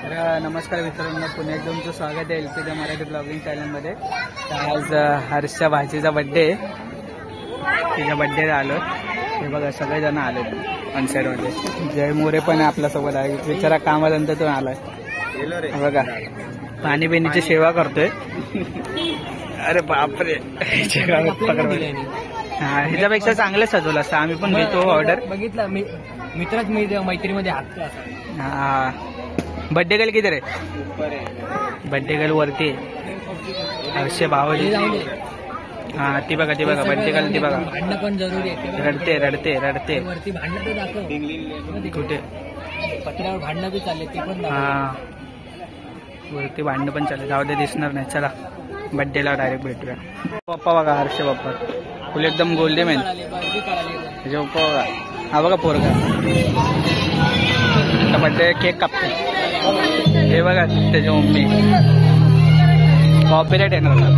नमस्कार मित्रांनो, पुन्हा एकदा तुमचं स्वागत आहे LPJ मराठी ब्लॉगिंग चॅनलमध्ये. आज हर्षच्या भाचीचा बड्डे आहे. तिच्या बड्डेला आलो. हे बघा सगळेजण आले वन साईडमध्ये. जय मोरे पण आहे आपल्यासोबत आहे. बिचारा कामानंतर तो आलाय. बघा पाणी पिण्याची सेवा करतोय. अरे बापरे, हा ह्याच्यापेक्षा चांगलं सजवलं असतं. आम्ही पण घेतो ऑर्डर. बघितलं मित्रच मैत्रीमध्ये हात. हा बड्डे गर्ल किती रे? बड्डे गर्ल वरती हर्षे भावजी. हा ती बघा बड्डे गर्ल ती बघा. भांडणं पण जरुरी आहे. रडते वरती भांडणं तर दाखव. कुठे पत्र्यावर भांडणं बी चालले ते पण. हा वरती भांडणं पण चालले. जाऊ दे, दिसणार नाही. चला बड्डेला डायरेक्ट भेटूया. पप्पा बघा, हर्षे पप्पा फुल एकदम गोल्डे मॅन. त्याचे पप्पा बघा. हा बघा पोरगा बड्डे केक कापते. हे बघा त्याची मम्मी. कॉपीराइट येणार का?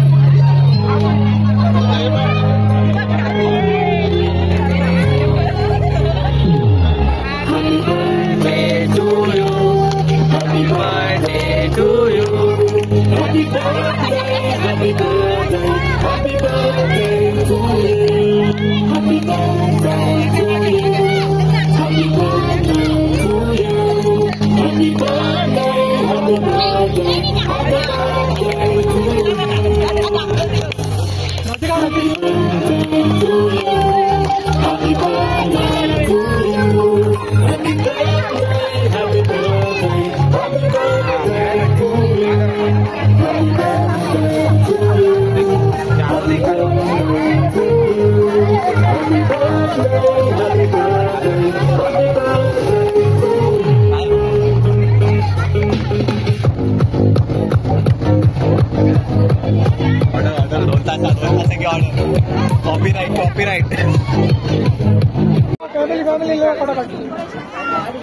कॉपीराइट.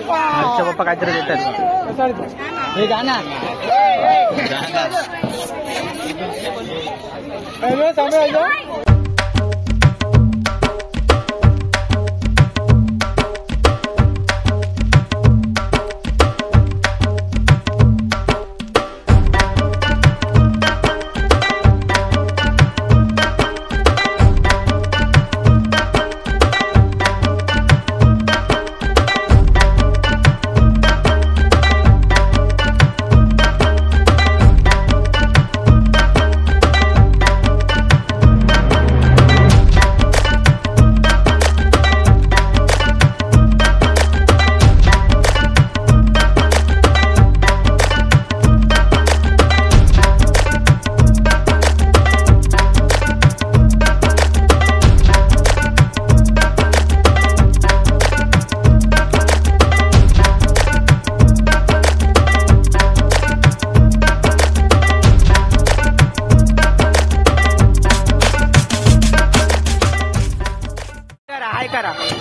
हर्षा पप्पा काहीतरी देतात. हे गाणं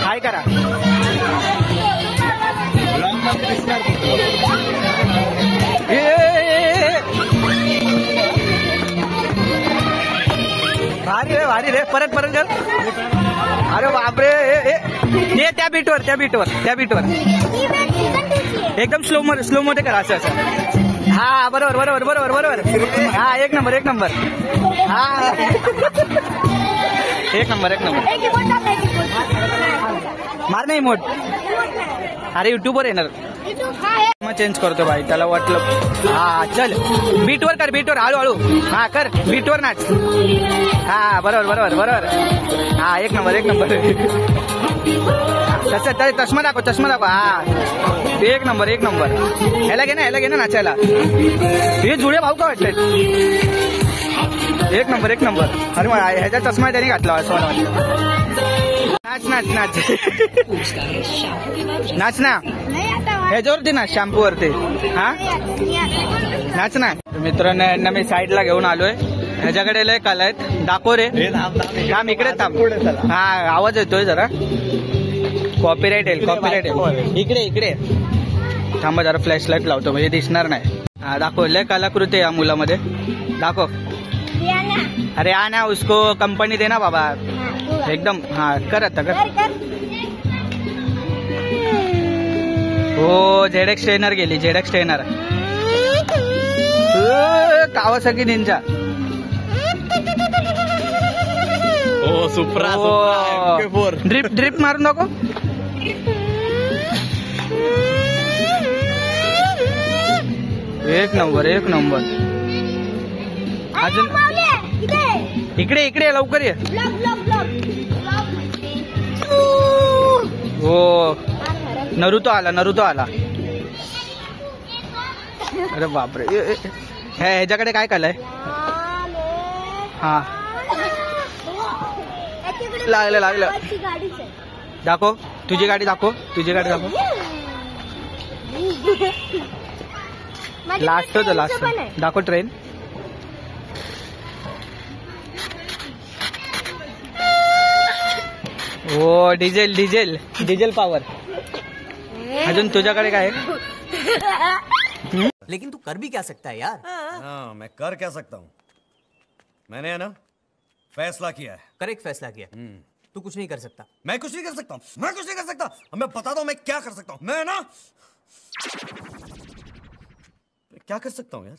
हाय करा. भारी रे. परत कर. अरे बापरे. हे त्या बीटवर एकदम स्लो मध्ये करा. असं हा बरोबर. हा एक नंबर. हा एक नंबर. मार नाही मोठ. अरे युट्यूबवर येणार. मग चेंज करतो भाई. त्याला वाटलं. हा चल बीटवर कर. हळू. हा कर बीटवर नाच. हा बरोबर. हा एक नंबर. कसं तरी चष्मा दाखव. हा एक नंबर. ह्याला घे ना नाचायला. हे जुळे भाऊ का वाटत. एक नंबर. अरे ह्याचा चष्मा त्यांनी घातला असं मला वाटतं. नाच ना ह्याच्यावरती ना शॅम्पू वरती. हा नाच ना. मित्रांनो यांना मी साईडला घेऊन आलोय. ह्याच्याकडे लय कला आहेत. दाखव रे. थांब इकडे थांब. हा आवाज येतोय जरा. कॉपीराइट येईल. इकडे थांबा जरा. फ्लॅश लाईट लावतो म्हणजे दिसणार नाही. हा दाखव. लय कलाकृती या मुलामध्ये. दाखव. अरे आना उसको कंपनी देना बाबा. एकदम. हाँ कर आता कर. हो झेडेक्स ट्रेनर गेली. झेडेक्स ट्रेनर कावासाकी निंजा. ओ सुप्रा ड्रिप ड्रिप मारून नको. एक नंबर एक नंबर. अजून इकडे इकडे लवकर ये. हो नरुतो आला नरुतो आला. अरे बापरे ह्याच्याकडे काय कलाय. हा लागलं लागलं. दाखव तुझी गाडी दाखव तुझी गाडी दाखव. लास्ट होतं लास्ट. दाखव ट्रेन. हो डिझेल डिझेल डिझेल पॉवर. अजून तुझ्याकडे काय. लेकिन तू कर भी क्या सकता है यार. हाँ मैं कर क्या सकता हूँ. मैंने है ना फैसला किया है. करेक्ट फैसला किया. तू कुछ नहीं कर सकता. मैं कुछ नहीं कर सकता. मैं कुछ नहीं कर सकता. मैं बताता हूँ मैं क्या कर सकता हूँ. मैं ना क्या कर सकता हूँ यार.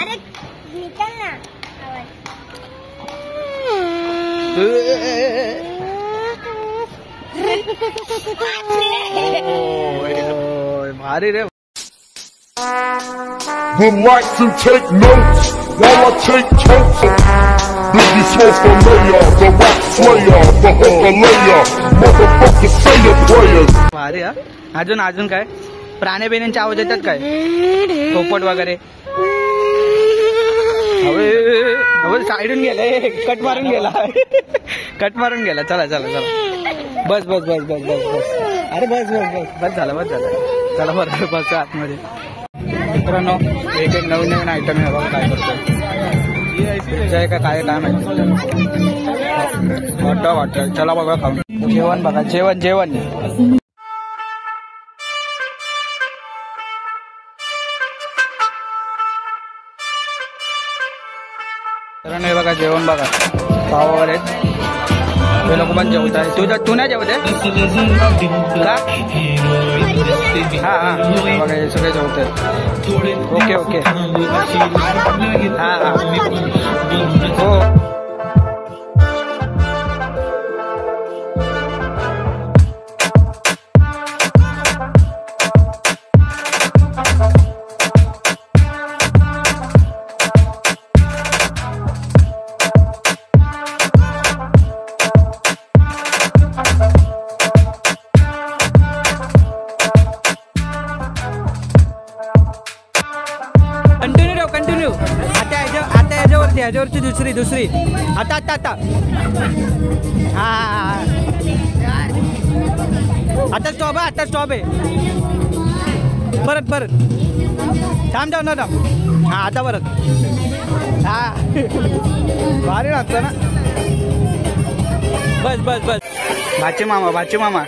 अरे निकल ना. भारी रे. Would like to take notes while I take totes. Biggie Smoke the mayor, the rap slayer, the hooker layer, motherfucker say your prayers. भारी. हा अजून अजून काय. प्राणी बिण्यांचे आवाज येतात काय. पोपट वगैरे. अवे साईडून गेलाय. कट मारून गेला. कट मारून गेला. चला चला चला. बस बस बस बस बस बस. अरे बस बस बस बस झालं बस झालं. चला बरं बस आतमध्ये. मित्रांनो एक एक नवीन नवीन आयटम आहे बघा काय करतो. जय का काय काय माहिती. वाटतं वाटतं. चला बघा खाऊन. जेवण बघा जेवण जेवण. तर नाही बघा जेवण बघा. पाव वगैरे हे लोक पण जेवत आहे. तू नाही जेवत आहे का. हा हा बघा हे सगळे जेवत आहेत. Okay okay. हा हा हो. कंटिन्यू. आता ह्याच्यावरची दुसरी आता आता आता. हा आता स्टॉप आहे. आता स्टॉप आहे. परत परत थांब जाऊ ना थांब. हा आता परत. हा भारी लागतं ना. बस बस बस. भाचे मामा भाचे मामा.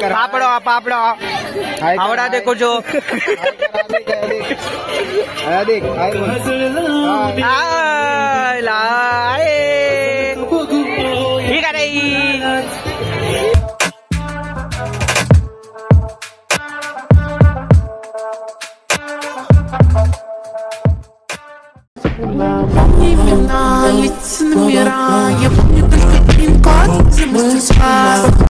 पापड़ो पापड़ो आवड़ा देखो जो. देख ठीक है.